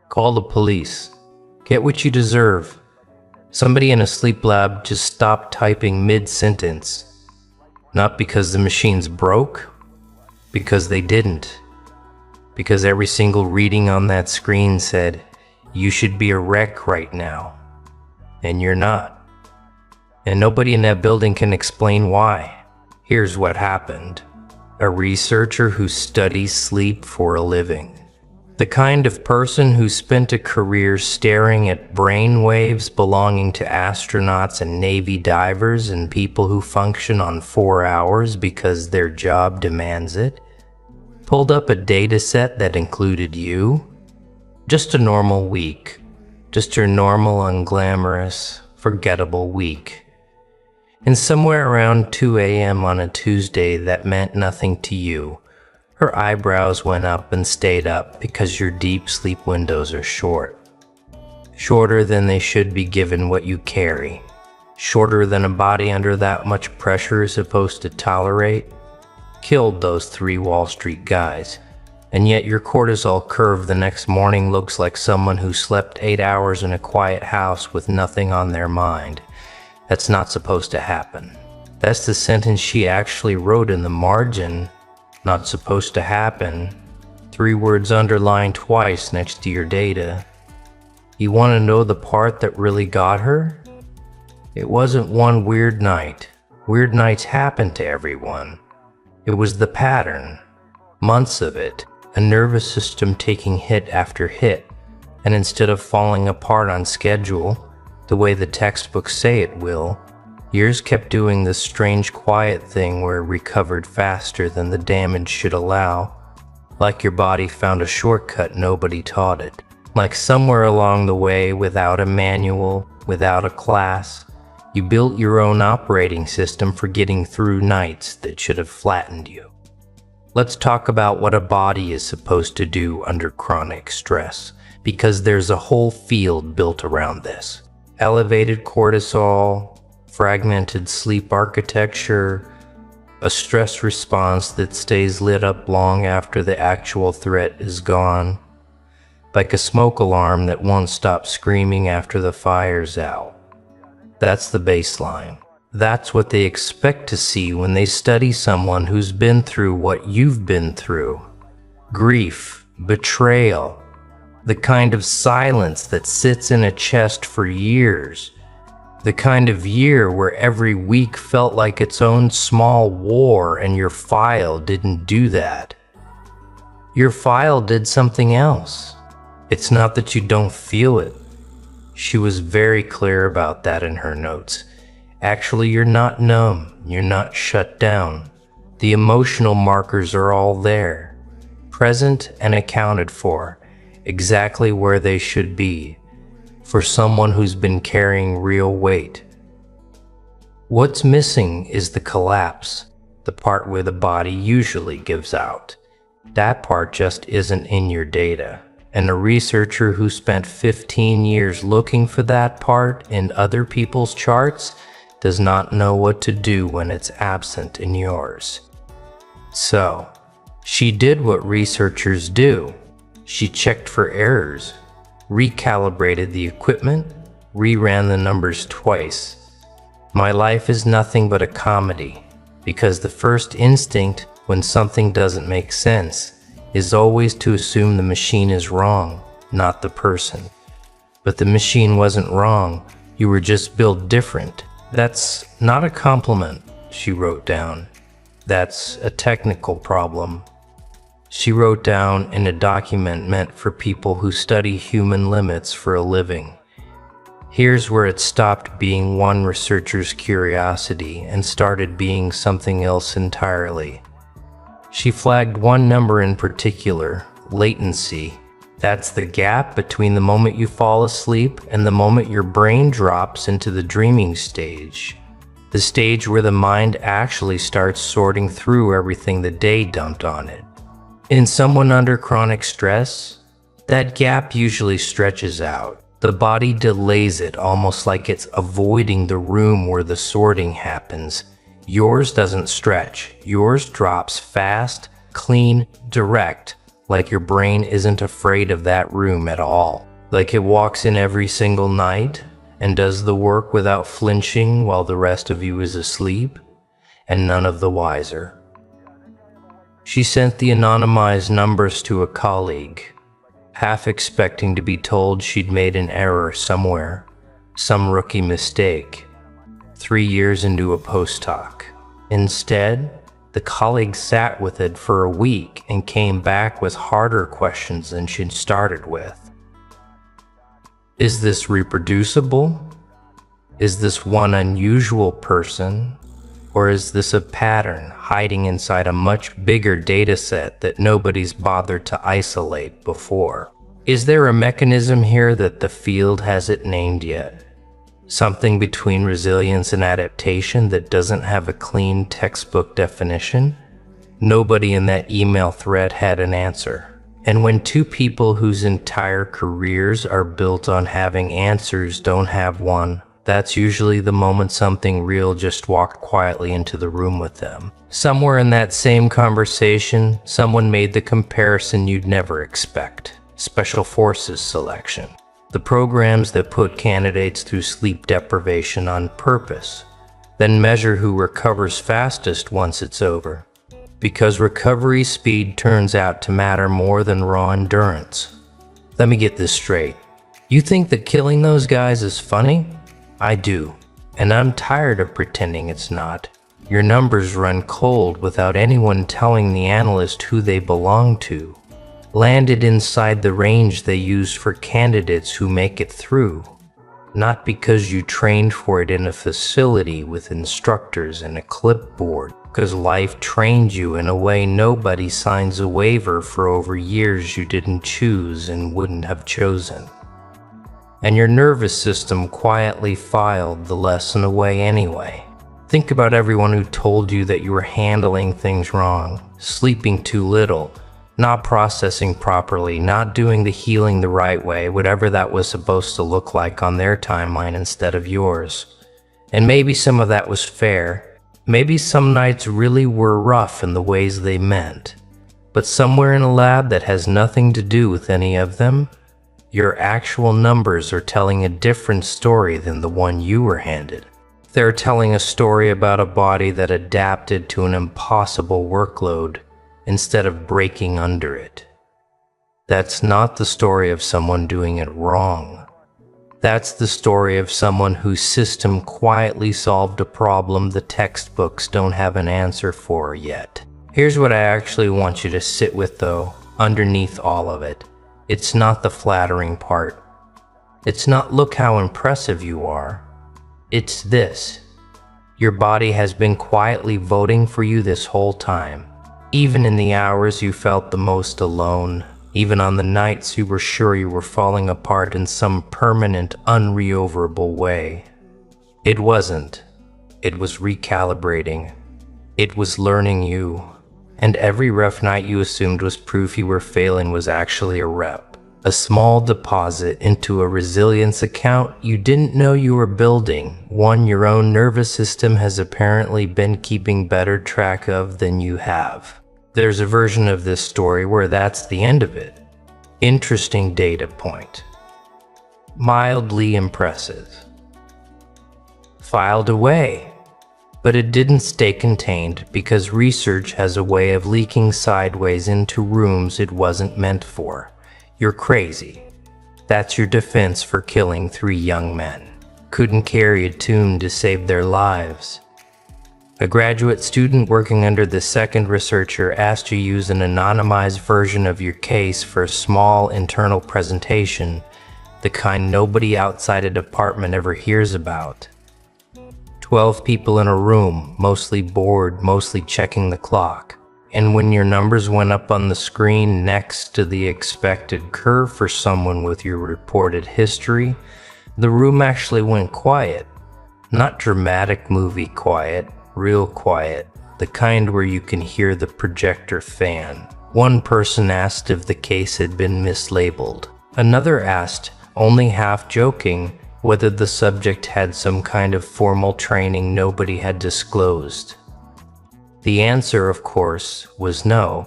Call the police. Get what you deserve. Somebody in a sleep lab just stopped typing mid-sentence. Not because the machines broke, because they didn't. Because every single reading on that screen said, you should be a wreck right now. And you're not. And nobody in that building can explain why. Here's what happened. A researcher who studies sleep for a living. The kind of person who spent a career staring at brain waves belonging to astronauts and Navy divers and people who function on 4 hours because their job demands it, pulled up a data set that included you. Just a normal week. Just your normal, unglamorous, forgettable week. And somewhere around 2 a.m. on a Tuesday that meant nothing to you. Her eyebrows went up and stayed up because your deep sleep windows are short. Shorter than they should be given what you carry. Shorter than a body under that much pressure is supposed to tolerate. Killed those 3 Wall Street guys. And yet your cortisol curve the next morning looks like someone who slept 8 hours in a quiet house with nothing on their mind. That's not supposed to happen. That's the sentence she actually wrote in the margin. Not supposed to happen. 3 words underlined twice next to your data. You want to know the part that really got her? It wasn't one weird night. Weird nights happen to everyone. It was the pattern. Months of it. A nervous system taking hit after hit. And instead of falling apart on schedule, the way the textbooks say it will, years kept doing this strange quiet thing where it recovered faster than the damage should allow. Like your body found a shortcut nobody taught it. Like somewhere along the way, without a manual, without a class, you built your own operating system for getting through nights that should have flattened you. Let's talk about what a body is supposed to do under chronic stress, because there's a whole field built around this. Elevated cortisol, fragmented sleep architecture, a stress response that stays lit up long after the actual threat is gone, like a smoke alarm that won't stop screaming after the fire's out. That's the baseline. That's what they expect to see when they study someone who's been through what you've been through. Grief, betrayal, the kind of silence that sits in a chest for years. The kind of year where every week felt like its own small war and your file didn't do that. Your file did something else. It's not that you don't feel it. She was very clear about that in her notes. Actually, you're not numb. You're not shut down. The emotional markers are all there, present and accounted for, exactly where they should be. For someone who's been carrying real weight. What's missing is the collapse, the part where the body usually gives out. That part just isn't in your data, and a researcher who spent 15 years looking for that part in other people's charts does not know what to do when it's absent in yours. So, she did what researchers do. She checked for errors. Recalibrated the equipment, reran the numbers twice. My life is nothing but a comedy, because the first instinct when something doesn't make sense is always to assume the machine is wrong, not the person. But the machine wasn't wrong, you were just built different. That's not a compliment, she wrote down. That's a technical problem. She wrote down in a document meant for people who study human limits for a living. Here's where it stopped being one researcher's curiosity and started being something else entirely. She flagged one number in particular, latency. That's the gap between the moment you fall asleep and the moment your brain drops into the dreaming stage. The stage where the mind actually starts sorting through everything the day dumped on it. In someone under chronic stress, that gap usually stretches out. The body delays it, almost like it's avoiding the room where the sorting happens. Yours doesn't stretch. Yours drops fast, Clean, direct, like your brain isn't afraid of that room at all. Like it walks in every single night and does the work without flinching while the rest of you is asleep, and none of the wiser. She sent the anonymized numbers to a colleague, half expecting to be told she'd made an error somewhere, some rookie mistake, 3 years into a postdoc. Instead, the colleague sat with it for a week and came back with harder questions than she'd started with. Is this reproducible? Is this one unusual person? Or is this a pattern hiding inside a much bigger data set that nobody's bothered to isolate before? Is there a mechanism here that the field hasn't named yet? Something between resilience and adaptation that doesn't have a clean textbook definition? Nobody in that email thread had an answer. And when two people whose entire careers are built on having answers don't have one, that's usually the moment something real just walked quietly into the room with them. Somewhere in that same conversation, someone made the comparison you'd never expect: Special Forces selection. The programs that put candidates through sleep deprivation on purpose, then measure who recovers fastest once it's over. Because recovery speed turns out to matter more than raw endurance. Let me get this straight. You think that killing those guys is funny? I do, and I'm tired of pretending it's not. Your numbers run cold without anyone telling the analyst who they belong to. Landed inside the range they use for candidates who make it through. Not because you trained for it in a facility with instructors and a clipboard, because life trained you in a way nobody signs a waiver for over years you didn't choose and wouldn't have chosen. And your nervous system quietly filed the lesson away anyway. Think about everyone who told you that you were handling things wrong, sleeping too little, not processing properly, not doing the healing the right way, whatever that was supposed to look like on their timeline instead of yours. And maybe some of that was fair. Maybe some nights really were rough in the ways they meant. But somewhere in a lab that has nothing to do with any of them, your actual numbers are telling a different story than the one you were handed. They're telling a story about a body that adapted to an impossible workload instead of breaking under it. That's not the story of someone doing it wrong. That's the story of someone whose system quietly solved a problem the textbooks don't have an answer for yet. Here's what I actually want you to sit with though, underneath all of it. It's not the flattering part. It's not "look how impressive you are." It's this: your body has been quietly voting for you this whole time. Even in the hours you felt the most alone, even on the nights you were sure you were falling apart in some permanent, unreoverable way. It wasn't. It was recalibrating. It was learning you. And every rough night you assumed was proof you were failing was actually a rep. A small deposit into a resilience account you didn't know you were building, one your own nervous system has apparently been keeping better track of than you have. There's a version of this story where that's the end of it. Interesting data point. Mildly impressive. Filed away. But it didn't stay contained because research has a way of leaking sideways into rooms it wasn't meant for. You're crazy. That's your defense for killing 3 young men. Couldn't carry a tune to save their lives. A graduate student working under the second researcher asked you to use an anonymized version of your case for a small internal presentation, the kind nobody outside a department ever hears about. 12 people in a room, mostly bored, mostly checking the clock. And when your numbers went up on the screen next to the expected curve for someone with your reported history, the room actually went quiet. Not dramatic movie quiet. Real quiet, the kind where you can hear the projector fan. One person asked if the case had been mislabeled. Another asked, only half joking, whether the subject had some kind of formal training nobody had disclosed. The answer, of course, was no,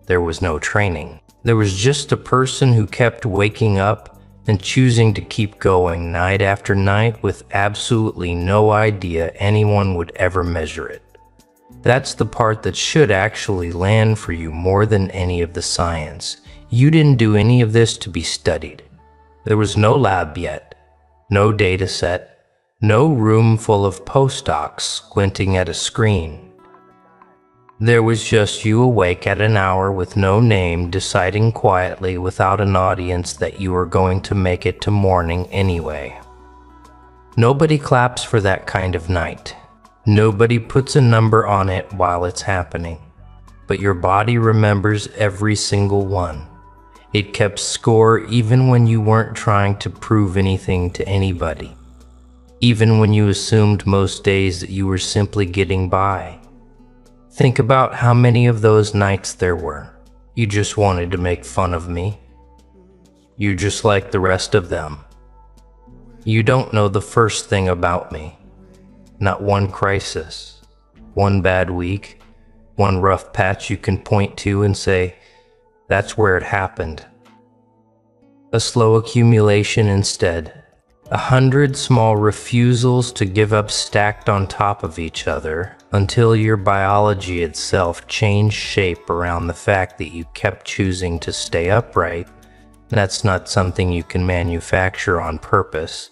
there was no training. There was just a person who kept waking up and choosing to keep going night after night with absolutely no idea anyone would ever measure it. That's the part that should actually land for you more than any of the science. You didn't do any of this to be studied. There was no lab yet, no data set, no room full of postdocs squinting at a screen. There was just you awake at an hour with no name, deciding quietly without an audience that you were going to make it to morning anyway. Nobody claps for that kind of night. Nobody puts a number on it while it's happening. But your body remembers every single one. It kept score even when you weren't trying to prove anything to anybody. Even when you assumed most days that you were simply getting by. Think about how many of those nights there were. You just wanted to make fun of me. You're just like the rest of them. You don't know the first thing about me. Not one crisis, one bad week, one rough patch you can point to and say, that's where it happened. A slow accumulation instead. 100 small refusals to give up stacked on top of each other until your biology itself changed shape around the fact that you kept choosing to stay upright. That's not something you can manufacture on purpose.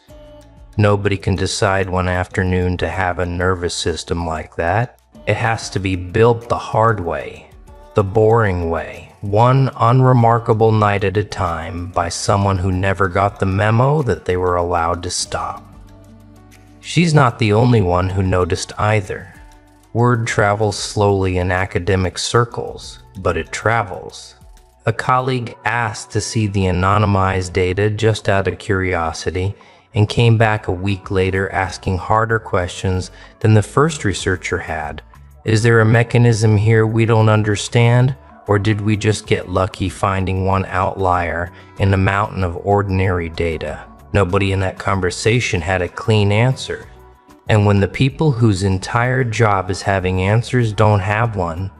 Nobody can decide one afternoon to have a nervous system like that. It has to be built the hard way, the boring way, one unremarkable night at a time by someone who never got the memo that they were allowed to stop. She's not the only one who noticed either. Word travels slowly in academic circles, but it travels. A colleague asked to see the anonymized data just out of curiosity and came back a week later asking harder questions than the first researcher had. Is there a mechanism here we don't understand? Or did we just get lucky finding one outlier in a mountain of ordinary data? Nobody in that conversation had a clean answer. And when the people whose entire job is having answers don't have one,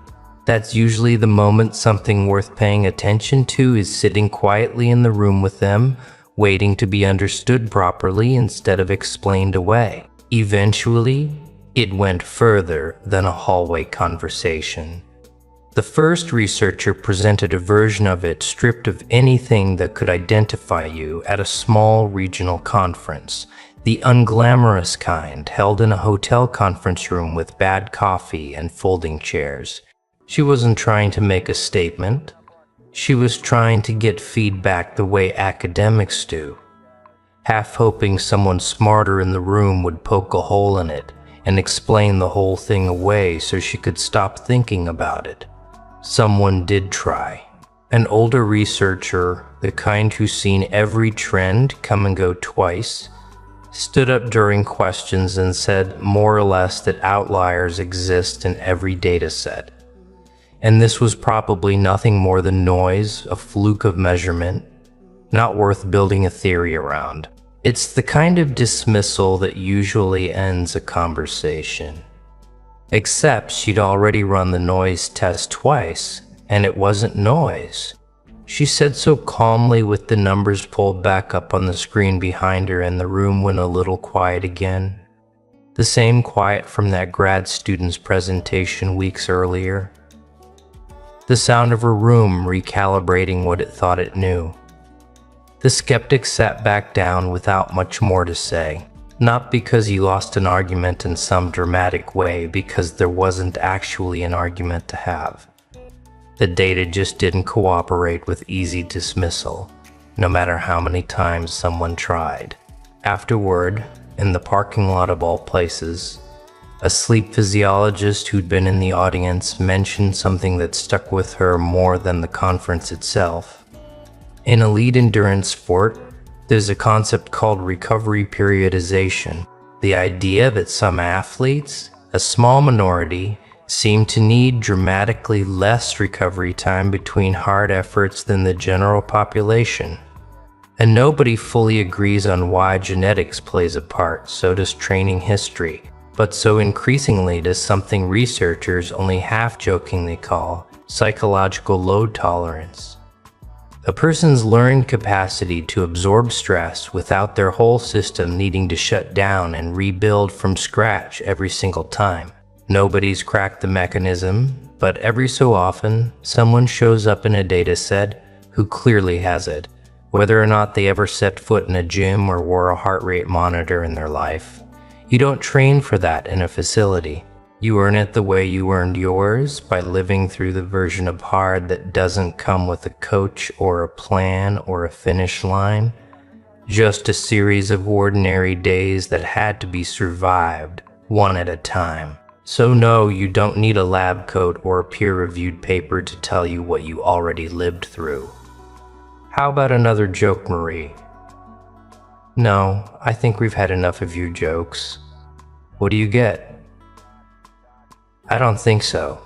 that's usually the moment something worth paying attention to is sitting quietly in the room with them, waiting to be understood properly instead of explained away. Eventually, it went further than a hallway conversation. The first researcher presented a version of it stripped of anything that could identify you at a small regional conference, the unglamorous kind held in a hotel conference room with bad coffee and folding chairs. She wasn't trying to make a statement. She was trying to get feedback the way academics do, half hoping someone smarter in the room would poke a hole in it and explain the whole thing away so she could stop thinking about it. Someone did try. An older researcher, the kind who's seen every trend come and go twice, stood up during questions and said more or less that outliers exist in every data set. And this was probably nothing more than noise, a fluke of measurement, not worth building a theory around. It's the kind of dismissal that usually ends a conversation. Except she'd already run the noise test twice, and it wasn't noise. She said so calmly with the numbers pulled back up on the screen behind her and the room went a little quiet again. The same quiet from that grad student's presentation weeks earlier. The sound of her room recalibrating what it thought it knew. The skeptic sat back down without much more to say. Not because he lost an argument in some dramatic way, because there wasn't actually an argument to have. The data just didn't cooperate with easy dismissal, no matter how many times someone tried. Afterward, in the parking lot of all places, a sleep physiologist who'd been in the audience mentioned something that stuck with her more than the conference itself. In elite endurance sport, there's a concept called recovery periodization. The idea that some athletes, a small minority, seem to need dramatically less recovery time between hard efforts than the general population. And nobody fully agrees on why genetics plays a part, so does training history, but so increasingly does something researchers only half-jokingly call psychological load tolerance. A person's learned capacity to absorb stress without their whole system needing to shut down and rebuild from scratch every single time. Nobody's cracked the mechanism, but every so often, someone shows up in a data set who clearly has it, whether or not they ever set foot in a gym or wore a heart rate monitor in their life. You don't train for that in a facility. You earn it the way you earned yours, by living through the version of hard that doesn't come with a coach or a plan or a finish line. Just a series of ordinary days that had to be survived, one at a time. So no, you don't need a lab coat or a peer-reviewed paper to tell you what you already lived through. How about another joke, Marie? No, I think we've had enough of your jokes. What do you get? I don't think so.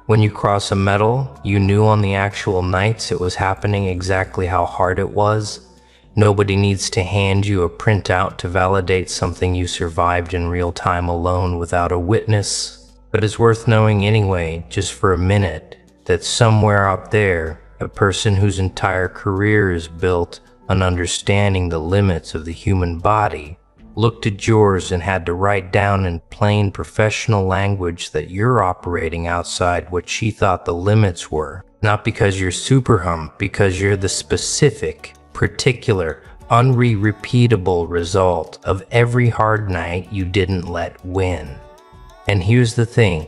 When you cross a medal, you knew on the actual nights it was happening exactly how hard it was. Nobody needs to hand you a printout to validate something you survived in real time alone without a witness. But it's worth knowing anyway, just for a minute, that somewhere out there, a person whose entire career is built on understanding the limits of the human body looked at yours and had to write down in plain professional language that you're operating outside what she thought the limits were. Not because you're superhump, because you're the specific, particular, unrepeatable result of every hard night you didn't let win. And here's the thing,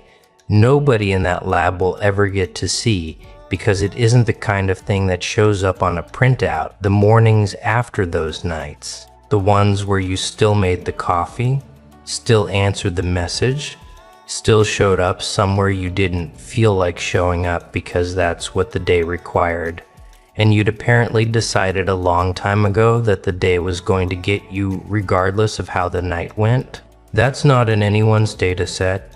nobody in that lab will ever get to see, because it isn't the kind of thing that shows up on a printout the mornings after those nights. The ones where you still made the coffee, still answered the message, still showed up somewhere you didn't feel like showing up because that's what the day required. And you'd apparently decided a long time ago that the day was going to get you regardless of how the night went. That's not in anyone's data set.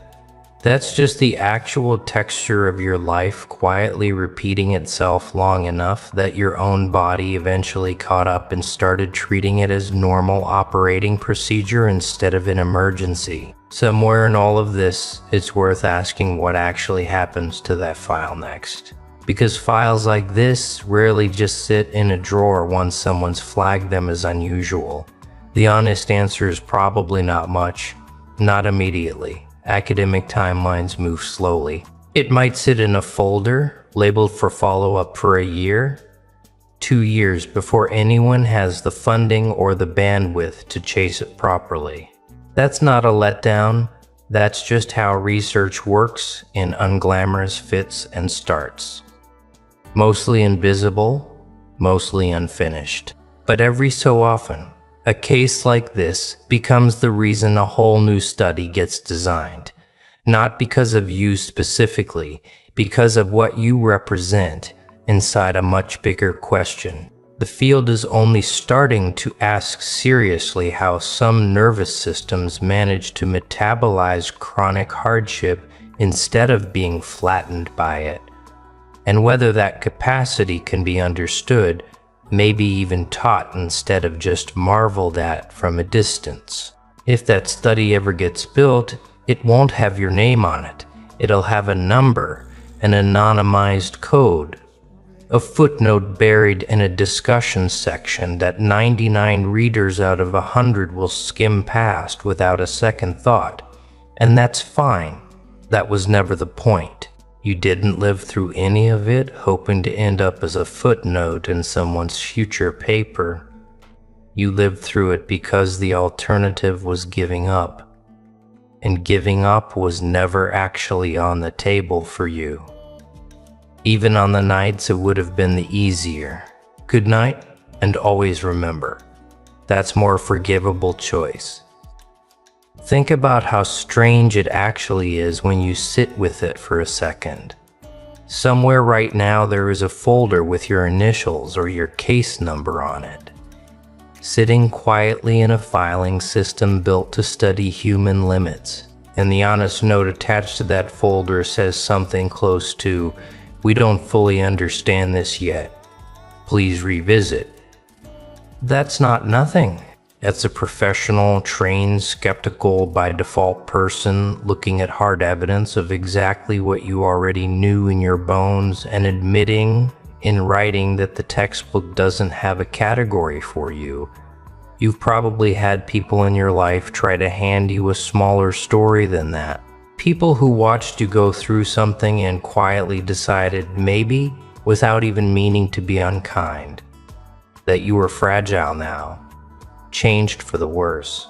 That's just the actual texture of your life quietly repeating itself long enough that your own body eventually caught up and started treating it as normal operating procedure instead of an emergency. Somewhere in all of this, it's worth asking what actually happens to that file next. Because files like this rarely just sit in a drawer once someone's flagged them as unusual. The honest answer is probably not much, not immediately. Academic timelines move slowly. It might sit in a folder, labeled for follow-up for a year, 2 years before anyone has the funding or the bandwidth to chase it properly. That's not a letdown, that's just how research works in unglamorous fits and starts. Mostly invisible, mostly unfinished. But every so often, a case like this becomes the reason a whole new study gets designed. Not because of you specifically, because of what you represent inside a much bigger question. The field is only starting to ask seriously how some nervous systems manage to metabolize chronic hardship instead of being flattened by it, and whether that capacity can be understood, maybe even taught instead of just marveled at from a distance. If that study ever gets built, it won't have your name on it. It'll have a number, an anonymized code, a footnote buried in a discussion section that 99 readers out of 100 will skim past without a second thought. And that's fine. That was never the point. You didn't live through any of it hoping to end up as a footnote in someone's future paper. You lived through it because the alternative was giving up. And giving up was never actually on the table for you. Even on the nights it would have been the easier. Good night, and always remember, that's more forgivable choice. Think about how strange it actually is when you sit with it for a second. Somewhere right now there is a folder with your initials or your case number on it, sitting quietly in a filing system built to study human limits. And the honest note attached to that folder says something close to, "We don't fully understand this yet. Please revisit." That's not nothing. As a professional, trained, skeptical by default person looking at hard evidence of exactly what you already knew in your bones and admitting in writing that the textbook doesn't have a category for you, you've probably had people in your life try to hand you a smaller story than that. People who watched you go through something and quietly decided, maybe without even meaning to be unkind, that you were fragile now, changed for the worse.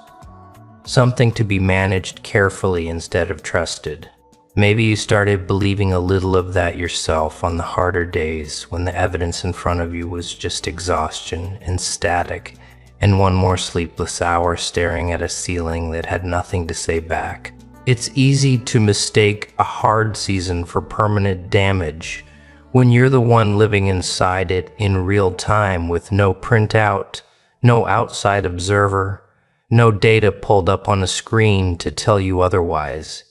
Something to be managed carefully instead of trusted. Maybe you started believing a little of that yourself on the harder days when the evidence in front of you was just exhaustion and static and one more sleepless hour staring at a ceiling that had nothing to say back. It's easy to mistake a hard season for permanent damage when you're the one living inside it in real time with no printout, no outside observer, no data pulled up on a screen to tell you otherwise.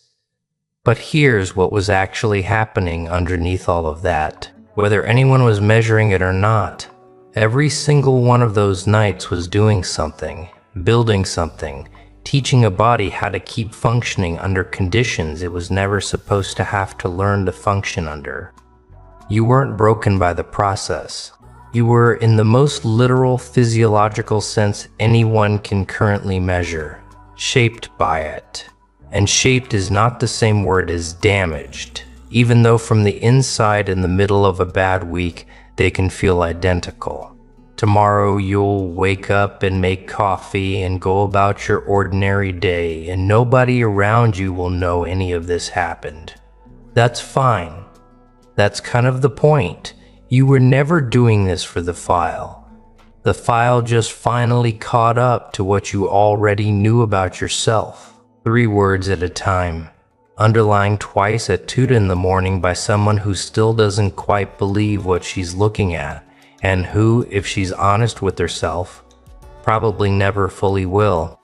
But here's what was actually happening underneath all of that. Whether anyone was measuring it or not, every single one of those nights was doing something, building something, teaching a body how to keep functioning under conditions it was never supposed to have to learn to function under. You weren't broken by the process. You were, in the most literal physiological sense anyone can currently measure, shaped by it. And shaped is not the same word as damaged, even though from the inside in the middle of a bad week, they can feel identical. Tomorrow you'll wake up and make coffee and go about your ordinary day, and nobody around you will know any of this happened. That's fine. That's kind of the point. You were never doing this for the file. The file just finally caught up to what you already knew about yourself. 3 words at a time, underlined twice at 2 in the morning by someone who still doesn't quite believe what she's looking at, and who, if she's honest with herself, probably never fully will.